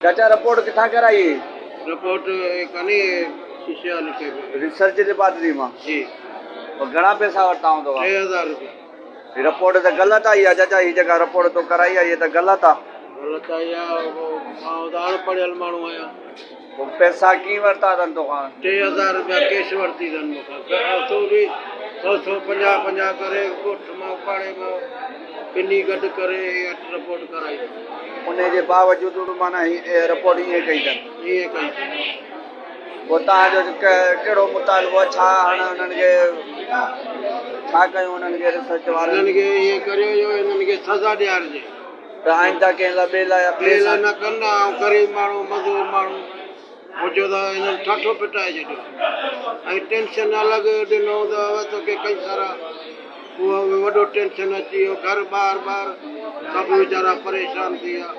चाचा रिपोर्ट किथा कराई? रिपोर्ट कनी शीशे वाली के रिसर्च डिपार्टमेंट में जी और घना पैसा वरता हूं तो 3000 रुपया रिपोर्ट तो गलत आई है चाचा। ये जगह रिपोर्ट तो कराई है, ये तो गलत है। गलत आया वो उदाहरण पढ़ियल माण्हू आया वो पैसा की वरता अथनि तोखां? 3000 रुपया कैश वरती अथनि मूंखां तो भी 150 करे ॻोठ मां पाड़े मां पिनी गॾु करे रिपोर्ट कराई उन जे बावजूदि माना रिपोर्ट ईअं कई अथनि। ईअं कई पोइ तव्हांजो कहिड़ो मुतालबो आहे? छा हाणे उन्हनि खे छा कयूं? उन्हनि खे रिसर्च वारनि हिननि खे ईअं करियो जो हिननि खे सज़ा ॾियारिजे त आईंदा कंहिं लाइ ॿिए लाइ ॿिए लाइ न कंदा। ऐं ग़रीब माण्हू मज़दूर माण्हू हुजो त हिननि ठाठो पिटाए छॾियो ऐं टेंशन अलॻि ॾिनो त तोखे कई सारा उहो वॾो टेंशन अची वियो। घर ॿार सभु वीचारा परेशान थी विया।